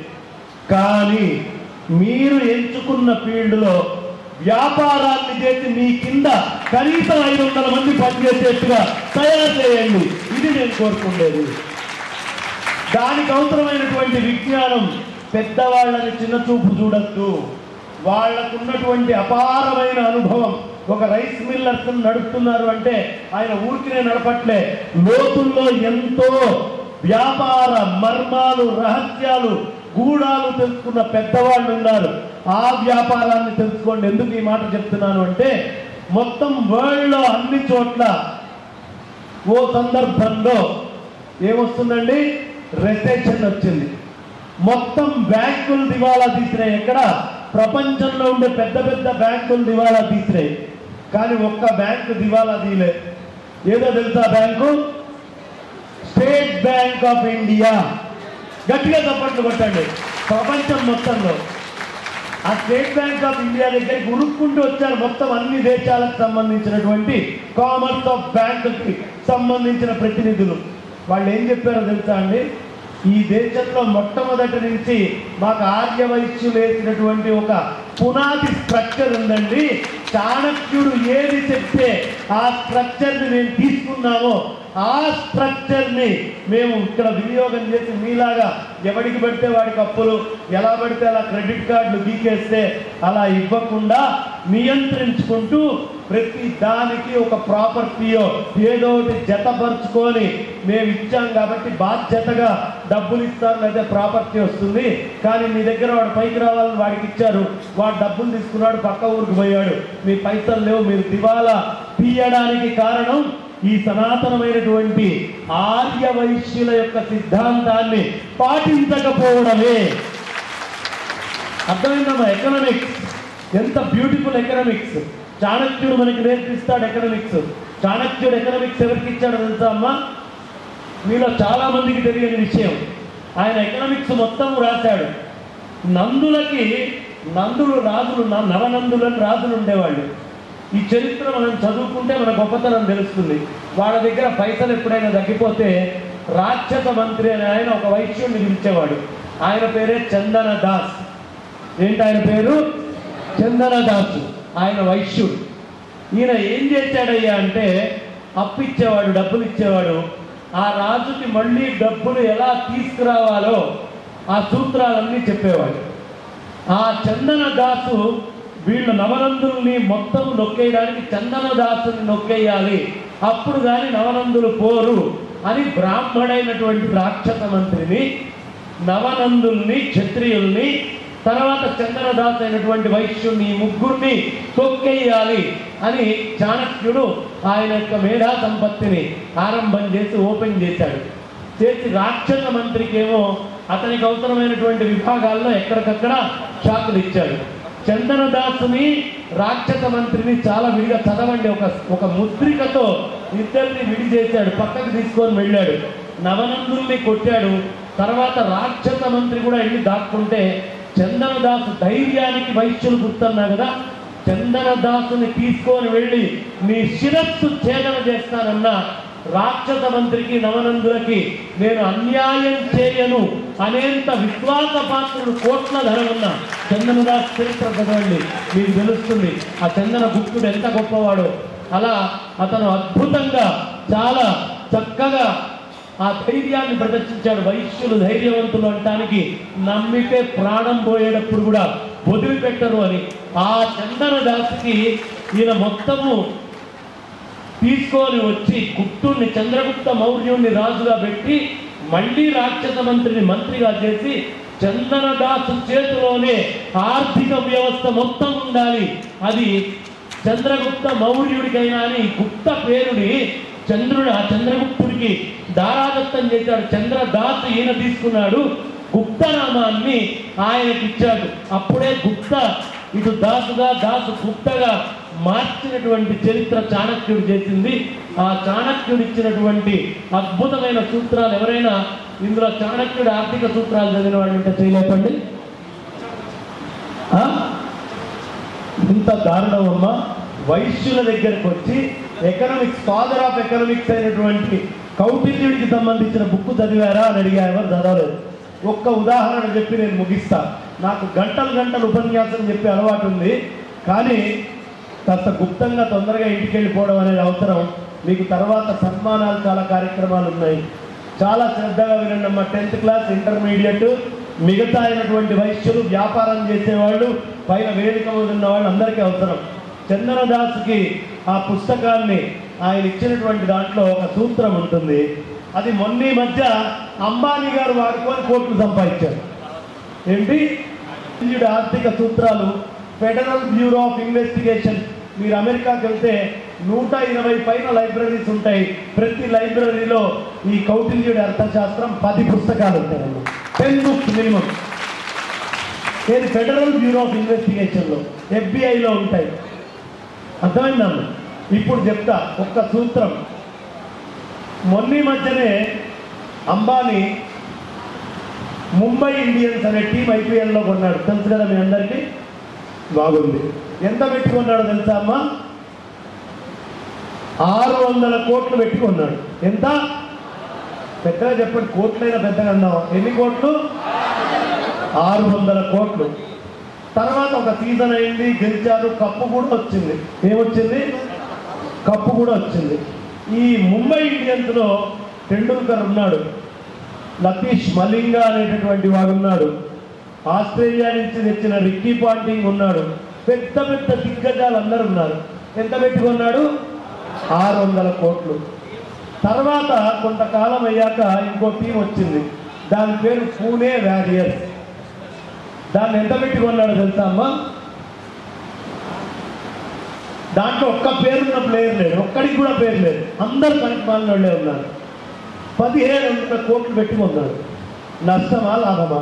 కానీ మీరు ఎంచుకున్న ఫీల్డ్లో వ్యాపారాన్ని చేసి మీ కింద కనీసం 500 మంది పనిచేసేట్టుగా తయారు చేయండి. ఇది నేను కోరుకునేది. దానికి అవసరమైనటువంటి విజ్ఞానం, పెద్దవాళ్ళని చిన్న చూపు చూడద్దు. వాళ్లకున్నటువంటి అపారమైన అనుభవం. ఒక రైస్ మిల్లర్స్ నడుపుతున్నారు అంటే ఆయన ఊరికినే నడపట్లే, లోతుల్లో ఎంతో వ్యాపార మర్మాలు, రహస్యాలు, గూఢాలు తెలుసుకున్న పెద్దవాళ్ళు ఉన్నారు. ఆ వ్యాపారాన్ని తెలుసుకోండి. ఎందుకు ఈ మాట చెప్తున్నాను అంటే, మొత్తం వరల్డ్లో అన్ని చోట్ల ఓ సందర్భంలో ఏమొస్తుందండి, రెసెషన్ వచ్చింది. మొత్తం బ్యాంకులు దివాలా తీసినాయి. ఎక్కడ? ప్రపంచంలో ఉండే పెద్ద పెద్ద బ్యాంకులు దివాలా తీసినాయి. కానీ ఒక్క బ్యాంకు దివాలా తీయలే. ఏదో తెలుసా bank? State bank of India. గట్టిగా చప్పట్లు కొట్టండి. ప్రపంచం మొత్తంలో ఆ స్టేట్ బ్యాంక్ ఆఫ్ ఇండియా దగ్గరికి ఉరుక్కుంటూ వచ్చారు మొత్తం అన్ని దేశాలకు సంబంధించినటువంటి కామర్స్ ఆఫ్ బ్యాంకుకి సంబంధించిన ప్రతినిధులు. వాళ్ళు ఏం చెప్పారో తెలుసా అండి? ఈ దేశంలో మొట్టమొదటి నుంచి మాకు ఆర్యవైశ్యులు వేసినటువంటి ఒక పునాది స్ట్రక్చర్ ఉందండి. చాణక్యుడు ఏది చెప్తే ఆ స్ట్రక్చర్ని మేము తీసుకున్నామో ఆ స్ట్రక్చర్ని మేము ఇక్కడ వినియోగం చేసి మీలాగా ఎవడికి పడితే వాడికి అప్పులు, ఎలా పడితే అలా క్రెడిట్ కార్డులు గీకేస్తే అలా ఇవ్వకుండా నియంత్రించుకుంటూ ప్రతి దానికి ఒక ప్రాపర్టీయో ఏదో ఒకటి జతపరుచుకొని మేము ఇచ్చాం కాబట్టి బాధ్యతగా డబ్బులు ఇస్తారు, లేదా ప్రాపర్టీ వస్తుంది. కానీ మీ దగ్గర వాడు పైకి రావాలని వాడికి ఇచ్చారు, వాడు డబ్బులు తీసుకున్నాడు, పక్క ఊరికి పోయాడు, మీ పైసలు లేవు, మీరు దివాలా తీయడానికి కారణం ఈ సనాతనమైనటువంటి ఆర్య వైశ్యుల యొక్క సిద్ధాంతాన్ని పాటించకపోవడమే. అర్థమైందమ్మా? ఎకనామిక్స్ ఎంత బ్యూటిఫుల్ ఎకనామిక్స్ చాణక్యుడు మనకి నేర్పిస్తాడు. ఎకనామిక్స్ చాణక్యుడు ఎకనామిక్స్ ఎవరికి ఇచ్చాడో తెలుసా అమ్మా? మీలో చాలా మందికి తెలియని విషయం. ఆయన ఎకనామిక్స్ మొత్తం రాశాడు. నందులు రాజులు, నవనందులని రాజులు ఉండేవాళ్ళు. ఈ చరిత్ర మనం చదువుకుంటే మన గొప్పతనం తెలుస్తుంది. వాళ్ళ దగ్గర పైసలు ఎప్పుడైనా తగ్గిపోతే రాక్షస మంత్రి అని ఆయన ఒక వైశ్యుడిని పిలిచేవాడు. ఆయన పేరే చందన దాస్. ఏంటి ఆయన పేరు? చందన దాసు. ఆయన వైశ్యుడు. ఈయన ఏం చేశాడయ్యా అంటే అప్పిచ్చేవాడు, డబ్బులు ఇచ్చేవాడు. ఆ రాజుకి మళ్ళీ డబ్బులు ఎలా తీసుకురావాలో ఆ సూత్రాలన్నీ చెప్పేవాడు. ఆ చందన దాసు వీళ్ళు నవనందుల్ని మొత్తం నొక్కేయడానికి చందన దాసుని నొక్కేయాలి, అప్పుడు కానీ నవనందులు పోరు అని బ్రాహ్మడైనటువంటి రాక్షస మంత్రిని, నవనందుల్ని, క్షత్రియుల్ని, తర్వాత చందనదాస్ అయినటువంటి వైశ్యుని, ముగ్గురిని తొక్కేయాలి అని చాణక్యుడు ఆయన యొక్క మేధా సంపత్తిని ఆరంభం చేసి ఓపెన్ చేశాడు. చేసి రాక్షస మంత్రికి ఏమో అతనికి అవసరమైనటువంటి విభాగాల్లో ఎక్కడికక్కడ షాకులు ఇచ్చాడు. చందనదాసుని, రాక్షస మంత్రిని చాలా విడిగా చదవండి. ఒక ముద్రికతో ఇద్దరిని విడి చేశాడు, పక్కకు తీసుకొని వెళ్ళాడు. నవనందుల్ని కొట్టాడు. తర్వాత రాక్షస మంత్రి కూడా వెళ్ళి దాక్కుంటే చందనదాసు ధైర్యానికి వైశ్యులు గుర్తున్నా కదా, చందనదాసుని తీసుకొని వెళ్ళి నీ శిరస్సు ఛేదన చేస్తానన్న రాక్షస మంత్రికి, నవనందులకి నేను అన్యాయం చేయను అనేంత విశ్వాసపాత్రుడు, కోట్ల ధనం ఉన్న చందనదాస్ చరిత్ర చదవండి, మీకు తెలుస్తుంది ఆ చందన గుప్తుడు ఎంత గొప్పవాడో. అలా అతను అద్భుతంగా చాలా చక్కగా ఆ ధైర్యాన్ని ప్రదర్శించాడు. వైశ్యులు ధైర్యవంతులు అనటానికి నమ్మితే ప్రాణం పోయేటప్పుడు కూడా వదిలిపెట్టరు అని. ఆ చందన దాసుకి ఈయన మొత్తము తీసుకొని వచ్చి గుప్తుడిని, చంద్రగుప్త మౌర్యుడిని రాజుగా పెట్టి మళ్ళీ రాక్షస మంత్రిని మంత్రిగా చేసి చందనదాసు చేతిలోనే ఆర్థిక వ్యవస్థ మొత్తం ఉండాలి, అది చంద్రగుప్త మౌర్యుడికైనా అని గుప్త పేరుని ఆ చంద్రగుప్తుడికి దారాదత్తం చేశాడు. చంద్రదాసు ఈయన తీసుకున్నాడు, గుప్త నామాన్ని ఆయనకి ఇచ్చాడు. అప్పుడే గుప్త ఇటు దాసుగా, దాసు గుప్తగా మార్చినటువంటి చరిత్ర చాణక్యుడు చేసింది. ఆ చాణక్యుడు ఇచ్చినటువంటి అద్భుతమైన సూత్రాలు ఎవరైనా ఇందులో చాణక్యుడు ఆర్థిక సూత్రాలు చదివిన వాళ్ళు ఉంటే చేయలేపండి. ఇంత దారుణం అమ్మా. వైశ్యుల దగ్గరకు వచ్చి ఎకనామిక్స్, ఫాదర్ ఆఫ్ ఎకనామిక్స్ అయినటువంటి కౌటిల్యుడికి సంబంధించిన బుక్ చదివారా అని అడిగా. ఎవరు చదవలేదు. ఒక్క ఉదాహరణ చెప్పి నేను ముగిస్తా. నాకు గంటలు ఉపన్యాసం చెప్పే అలవాటు ఉంది. కానీ కాస్త గుప్తంగా తొందరగా ఇంటికి వెళ్ళిపోవడం అనేది అవసరం. మీకు తర్వాత సన్మానాలు చాలా కార్యక్రమాలు ఉన్నాయి. చాలా శ్రద్ధగా వినండి అమ్మా. 10th క్లాస్, ఇంటర్మీడియట్, మిగతా అయినటువంటి వైశ్యులు, వ్యాపారం చేసేవాళ్ళు, పైన వేదిక మీద ఉన్న వాళ్ళు అందరికీ అవసరం. చందనదాసుకి ఆ పుస్తకాన్ని ఆయన ఇచ్చినటువంటి దాంట్లో ఒక సూత్రం ఉంటుంది. అది మొన్న మధ్య అంబానీ గారు వాడుకొని కోట్లు సంపాదించారు. ఏంటి? ఆర్థిక సూత్రాలు, ఫెడరల్ బ్యూరో ఆఫ్ ఇన్వెస్టిగేషన్. మీరు అమెరికాకి వెళ్తే 120 పైన లైబ్రరీస్ ఉంటాయి. ప్రతి లైబ్రరీలో ఈ కౌటిల్యుడి అర్థశాస్త్రం 10 పుస్తకాలు ఉంటాయన్నమాట. 10 books మినిమం. ఏది? ఫెడరల్ బ్యూరో ఆఫ్ ఇన్వెస్టిగేషన్లో, FBI లో ఉంటాయి. అర్థమైందమ్మా? ఇప్పుడు చెప్తా ఒక్క సూత్రం. మొన్న మధ్యనే అంబానీ ముంబై ఇండియన్స్ అనే టీం IPL లో కొన్నాడు. తెలుసు కదా మీ అందరికీ? బాగుంది. ఎంత పెట్టుకున్నాడో తెలుసా అమ్మా? 600 కోట్లు పెట్టుకున్నాడు. ఎంత? పెద్దగా చెప్పండి. కోట్లైనా పెద్దగా అన్నావా? ఎన్ని కోట్లు? 600 కోట్లు. తర్వాత ఒక సీజన్ అయింది, గెలిచారు, కప్పు కూడా వచ్చింది. ఏమొచ్చింది? కప్పు కూడా వచ్చింది. ఈ ముంబై ఇండియన్స్లో టెండూల్కర్ ఉన్నాడు, లతీష్ మలింగా అనేటటువంటి వాడు ఉన్నాడు, ఆస్ట్రేలియా నుంచి తెచ్చిన రిక్కీ పాంటింగ్ ఉన్నాడు. పెద్ద పెద్ద దిగ్గజాలు అందరూ ఉన్నారు. ఎంత పెట్టుకున్నాడు? 600 కోట్లు. తర్వాత కొంతకాలం అయ్యాక ఇంకో టీం వచ్చింది, దాని పేరు పూణే వారియర్స్. దాన్ని ఎంత పెట్టుకున్నాడు తెలుసా అమ్మా? దాంట్లో ఒక్క పేరున్న ప్లేయర్ లేడు, ఒక్కడికి కూడా పేరు లేదు, అందరు పనికి మాలినోళ్ళే ఉన్నారు. 1700 కోట్లు పెట్టుకున్నాడు. నష్టమా లాభమా?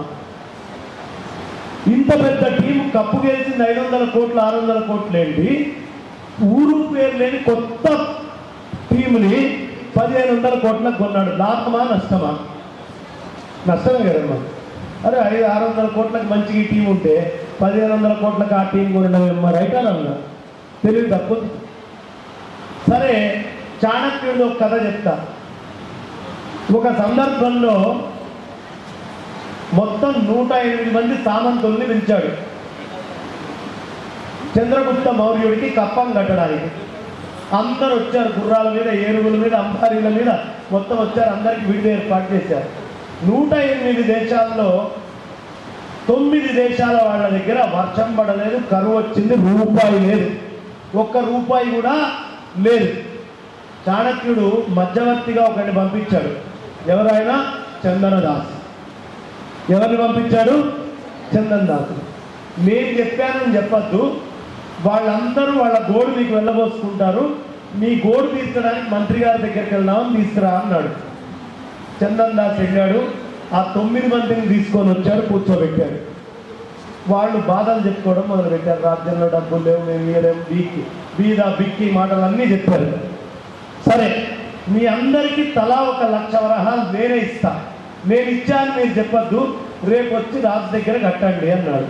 ఇంత పెద్ద టీం కప్పు గెలిచింది 500 కోట్లు 600 కోట్లు ఏంటి? ఊరు పేరు లేని కొత్త టీంని 1500 కోట్లకు కొన్నాడు. లాభమా నష్టమా? నష్టమే కదమ్మా. అరే 600 కోట్లకు మంచిగా ఈ టీం ఉంటే 1500 కోట్లకు ఆ టీం కొనడం ఏమో రైట్ అన్నా? తెలివి తక్కువ. సరే, చాణక్యుడిలో ఒక కథ చెప్తా. ఒక సందర్భంలో మొత్తం 108 మంది సామంతుల్ని పిలిచాడు చంద్రగుప్త మౌర్యుడికి కప్పం కట్టడానికి. అందరూ వచ్చారు, గుర్రాల మీద, ఏనుగుల మీద, అంబారీల మీద మొత్తం వచ్చారు. అందరికి విడిది ఏర్పాటు చేశారు. 108 దేశాల్లో 9 దేశాల వాళ్ళ దగ్గర వర్షం పడలేదు, కరువు వచ్చింది, రూపాయి లేదు, ఒక్క రూపాయి కూడా లేదు. చాణక్యుడు మధ్యవర్తిగా ఒకరిని పంపించాడు. ఎవరైనా? చందనదాసు. ఎవరిని పంపించాడు? చందనదాసు. నేను చెప్పానని చెప్పద్దు, వాళ్ళందరూ వాళ్ళ గోడు మీకు వెళ్ళబోసుకుంటారు, మీ గోడు తీర్చడానికి మంత్రి గారి దగ్గరికి వెళ్దామని తీసుకురా అన్నాడు. చందనదాస్ వెళ్ళాడు. ఆ 9 మందిని తీసుకొని వచ్చాడు, కూర్చోబెట్టాడు. వాళ్ళు బాధలు చెప్పుకోవడం మొదలుపెట్టారు. రాజ్యంలో డబ్బులు లేవు, మేము ఇవ్వలేము, బీద బిక్కి మాటలన్నీ చెప్పారు. సరే, మీ అందరికీ తలా 1,00,000 వరహాలు నేనే ఇస్తా, నేను ఇచ్చాను మీరు చెప్పద్దు, రేపు వచ్చి రాజు దగ్గర కట్టండి అన్నాడు.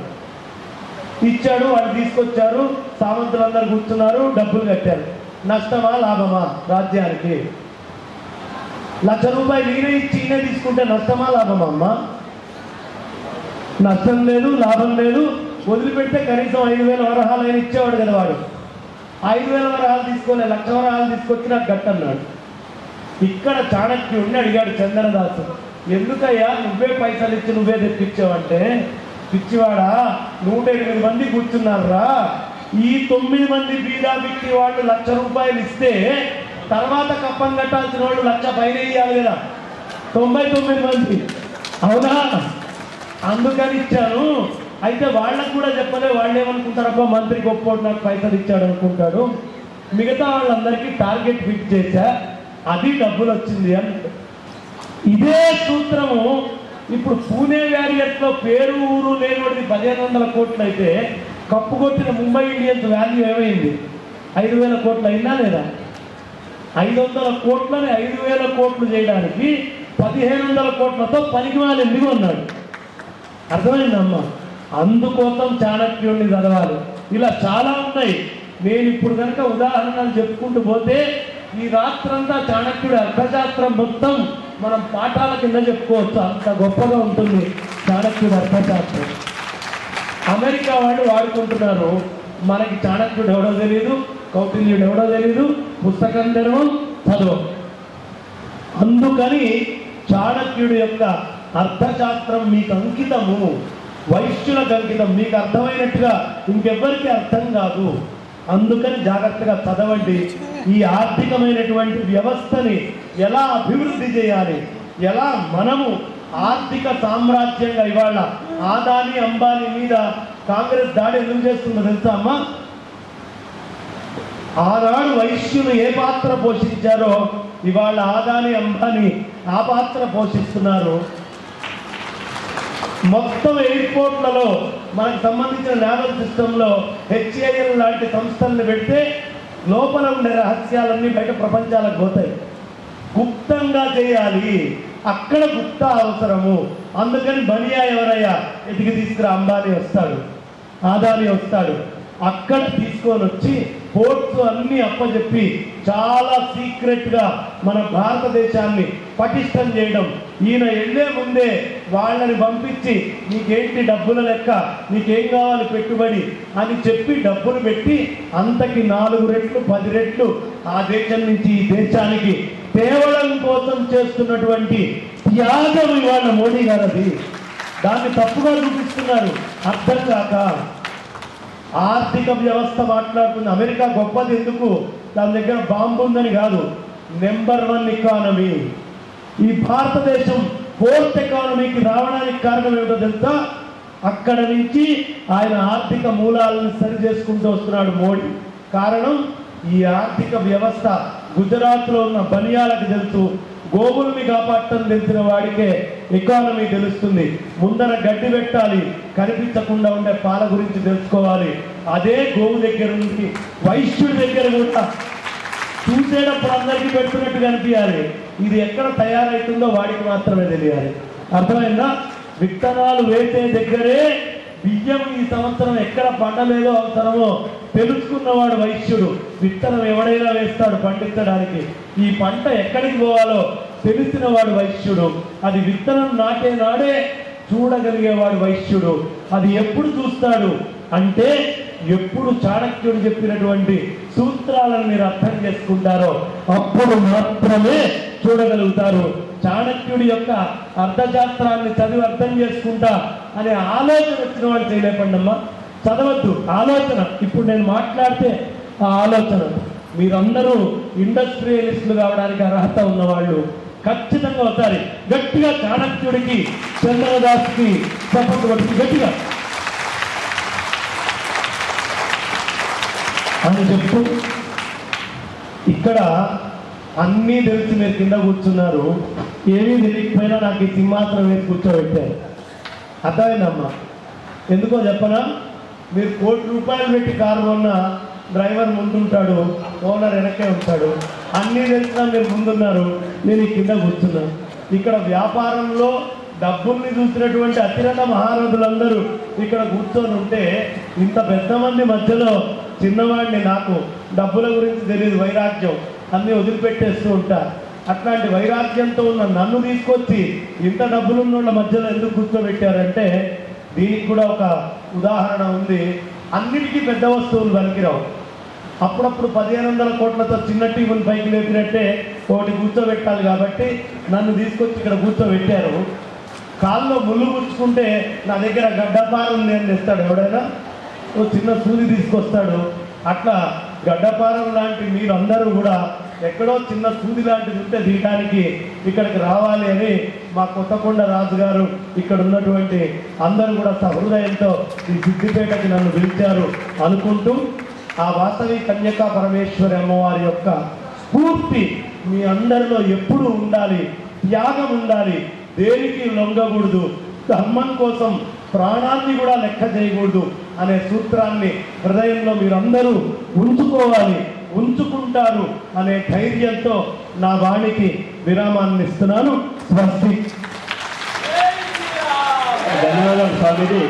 ఇచ్చాడు. వాళ్ళు తీసుకొచ్చారు, సామంతులందరూ కూర్చున్నారు, డబ్బులు కట్టారు. నష్టమా లాభమా రాజ్యానికి? 1,00,000 రూపాయలు నేనే ఇచ్చి ఈయనే తీసుకుంటే నష్టమా లాభమా అమ్మా? నష్టం లేదు, లాభం లేదు. వదిలిపెడితే కనీసం 5,000 వరహాలు అయినా ఇచ్చేవాడు కదా వాడు. 5,000 వరహాలు తీసుకోలే, 1,00,000 వరహాలు తీసుకొచ్చి నాకు కట్టన్నాడు. ఇక్కడ చాణక్యుడిని అడిగాడు చందనదాసు, ఎందుకయ్యా నువ్వే పైసలు ఇచ్చి నువ్వే తెప్పించావంటే, పిచ్చివాడా 108 మంది కూర్చున్నారా, ఈ 9 మంది బీదా బిక్కి వాళ్ళు 1,00,000 రూపాయలు ఇస్తే తర్వాత కప్పం కట్టాల్సిన వాళ్ళు 1,00,000 పైన ఇవ్వాలి కదా, 99 మంది. అవునా? అందుకని ఇచ్చాను. అయితే వాళ్ళకు కూడా చెప్పలే. వాళ్ళు ఏమనుకుంటారబ్బా, మంత్రి గొప్పోడు నాకు పైసలు ఇచ్చాడు అనుకుంటాడు. మిగతా వాళ్ళందరికీ టార్గెట్ ఫిక్స్ చేశా, అది డబ్బులు వచ్చింది అన్నాడు. ఇదే సూత్రము ఇప్పుడు పూణే వారియర్స్లో పేరు ఊరు లేనివాడిది 1,500 కోట్లు అయితే, కప్పు కొట్టిన ముంబై ఇండియన్స్ వాల్యూ ఏమైంది? 5,000 కోట్లు అయినా లేదా? 500 కోట్లని 5,000 కోట్లు చేయడానికి 1,500 కోట్లతో పనికిమాలి ఎందుకు అన్నాడు. అర్థమైందమ్మా? అందుకోసం చాణక్యుడిని చదవాలి. ఇలా చాలా ఉన్నాయి. నేను ఇప్పుడు కనుక ఉదాహరణలు చెప్పుకుంటూ పోతే ఈ రాత్రంతా చాణక్యుడి అర్థశాస్త్రం మొత్తం మనం పాఠాల కింద చెప్పుకోవచ్చు. అంత గొప్పగా ఉంటుంది చాణక్యుడి అర్థశాస్త్రం. అమెరికా వాళ్ళు వాడుకుంటున్నారు. మనకి చాణక్యుడు ఎవడో తెలియదు, కౌటిల్యుడు ఎవడో తెలియదు, పుస్తకం తెరవం చదవం. అందుకని చాణక్యుడి యొక్క అర్థశాస్త్రం మీకు అంకితము, వైశ్యులకు అంకితం. మీకు అర్థమైనట్టుగా ఇంకెవ్వరికి అర్థం కాదు. అందుకని జాగ్రత్తగా చదవండి. ఈ ఆర్థికమైనటువంటి వ్యవస్థని ఎలా అభివృద్ధి చేయాలి, ఎలా మనము ఆర్థిక సామ్రాజ్యంగా, ఇవాళ ఆదాని అంబానీ మీద కాంగ్రెస్ దాడి ఎందుకు చేస్తుందో తెలుసా అమ్మా? ఆనాడు వైశ్యులు ఏ పాత్ర పోషించారో ఇవాళ ఆదాని అంబానీ ఆ పాత్ర పోషిస్తున్నారు. మొత్తం ఎయిర్పోర్ట్లలో మనకు సంబంధించిన నేవల్ సిస్టంలో హెచ్ఏఎల్ లాంటి సంస్థలను పెడితే లోపల ఉండే రహస్యాలన్నీ బయట ప్రపంచాలకు పోతాయి. గుప్తంగా చేయాలి, అక్కడ గుప్త అవసరము. అందుకని బనియా ఎవరయ్యా ఎదిగి తీసుకురా, అంబానీ వస్తాడు, ఆదాని వస్తాడు, అక్కడ తీసుకొని వచ్చి పోర్ట్స్ అన్ని అప్పచెప్పి చాలా సీక్రెట్గా మన భారతదేశాన్ని పటిష్టం చేయడం. ఈయన వెళ్ళే ముందే వాళ్ళని పంపించి నీకేంటి డబ్బుల లెక్క, నీకేం కావాలి పెట్టుబడి అని చెప్పి డబ్బులు పెట్టి అంతకి 4 రెట్లు 10 రెట్లు ఆ దేశం నుంచి ఈ దేశానికి తేవడం కోసం చేస్తున్నటువంటి త్యాగం ఇవాళ మోడీ గారు. అది దాన్ని తప్పుగా చూపిస్తున్నారు అర్థం కాక. ఆర్థిక వ్యవస్థ మాట్లాడుతుంది. అమెరికా గొప్పది ఎందుకు? దాని దగ్గర బాంబు ఉందని కాదు, నెంబర్ 1 ఎకానమీ. ఈ భారతదేశం 4th ఎకానమీకి రావడానికి కారణం ఏమిటో తెలుసా? అక్కడ నుంచి ఆయన ఆర్థిక మూలాలను సరి చేసుకుంటూ వస్తున్నాడు మోడీ. కారణం ఈ ఆర్థిక వ్యవస్థ. గుజరాత్లో ఉన్న బనియాలకు తెలుసు, గోవుల్ని కాపాడటం తెలిసిన వాడికే ఎకానమీ తెలుస్తుంది. ముందర గడ్డి పెట్టాలి, కనిపించకుండా ఉండే పాల గురించి తెలుసుకోవాలి. అదే గోవు దగ్గర నుంచి వైశ్యుడి దగ్గర కూడా చూసేటప్పుడు అందరికీ పెట్టుకున్నట్టు కనిపించాలి. ఇది ఎక్కడ తయారవుతుందో వాడికి మాత్రమే తెలియాలి. అర్థమైందా? విత్తనాలు వేసే దగ్గరే బియ్యం ఈ సంవత్సరం ఎక్కడ పండలేదో అవసరమో తెలుసుకున్నవాడు వైశ్యుడు. విత్తనం ఎవడైనా వేస్తాడు పండించడానికి. ఈ పంట ఎక్కడికి పోవాలో తెలిసిన వాడు వైశ్యుడు. అది విత్తనం నాటే నాడే చూడగలిగేవాడు వైశ్యుడు. అది ఎప్పుడు చూస్తాడు అంటే ఎప్పుడు చాణక్యుడు చెప్పినటువంటి సూత్రాలను మీరు అర్థం చేసుకుంటారో అప్పుడు మాత్రమే చూడగలుగుతారు. చాణక్యుడి యొక్క అర్థశాస్త్రాన్ని చదివి అర్థం చేసుకుంటా అనే ఆలోచన వచ్చిన వాళ్ళు చేయలేపండమ్మా. చదవద్దు, ఆలోచన. ఇప్పుడు నేను మాట్లాడితే ఆ ఆలోచన. మీరందరూ ఇండస్ట్రియలిస్టులు కావడానికి అర్హత ఉన్నవాళ్ళు. ఖచ్చితంగా ఒకసారి గట్టిగా చాణక్యుడికి, చంద్రదాస్కి సపోర్ట్ కొట్టి గట్టిగా అని చెప్తూ, ఇక్కడ అన్నీ తెలిసి మీరు కింద కూర్చున్నారు. ఏమీ తెలియకపోయినా నాకు ఈ సింహాసనం వేసి కూర్చోబెట్టారు. అర్థమైందమ్మా? ఎందుకో చెప్పనా? మీరు ₹1,00,00,000 పెట్టి కారు కొన్న డ్రైవర్ ముందుంటాడు, ఓనర్ వెనకే ఉంటాడు. అన్నీ తెలిసినా మీరు ముందున్నారు, నేను ఈ కింద కూర్చున్నాను. ఇక్కడ వ్యాపారంలో డబ్బుల్ని చూసినటువంటి అతిరథ మహారథులందరూ ఇక్కడ కూర్చొని ఉంటే ఇంత పెద్ద మంది మధ్యలో చిన్నవాడిని, నాకు డబ్బుల గురించి తెలియదు, వైరాగ్యం, అన్నీ వదిలిపెట్టేస్తూ ఉంటారు. అట్లాంటి వైరాగ్యంతో ఉన్న నన్ను తీసుకొచ్చి ఇంత డబ్బులున్న వాళ్ళ మధ్యలో ఎందుకు కూర్చోబెట్టారంటే దీనికి కూడా ఒక ఉదాహరణ ఉంది. అన్నిటికీ పెద్ద వస్తువులు పనికిరావు. అప్పుడప్పుడు 1500 కోట్లతో చిన్న టీముని పైకి లేపినట్టే ఒకటి కూర్చోబెట్టాలి. కాబట్టి నన్ను తీసుకొచ్చి ఇక్కడ కూర్చోబెట్టారు. కాల్లో ముళ్ళు పుచ్చుకుంటే నా దగ్గర గడ్డపారం నేను తెస్తాడు ఎవడైనా, ఓ చిన్న సూది తీసుకొస్తాడు. అట్లా గడ్డపారం లాంటి మీరందరూ కూడా ఎక్కడో చిన్న సూది లాంటిది ఉంటే తీయడానికి ఇక్కడికి రావాలి అని మా కొత్తకొండ రాజు గారు, ఇక్కడ ఉన్నటువంటి అందరూ కూడా సహృదయంతో ఈ సిద్దిపేటకి నన్ను పిలిచారు అనుకుంటూ, ఆ వాసవి కన్యకా పరమేశ్వరి అమ్మవారి యొక్క స్ఫూర్తి మీ అందరిలో ఎప్పుడూ ఉండాలి. త్యాగం ఉండాలి, దేనికి లొంగకూడదు, ధర్మం కోసం ప్రాణాన్ని కూడా లెక్క చేయకూడదు అనే సూత్రాన్ని హృదయంలో మీరందరూ ఉంచుకోవాలి, ఉంచుకుంటారు అనే ధైర్యంతో నా వాణికి విరామాన్ని ఇస్తున్నాను. స్వస్తి. ధన్యవాదాలు స్వామిజీ.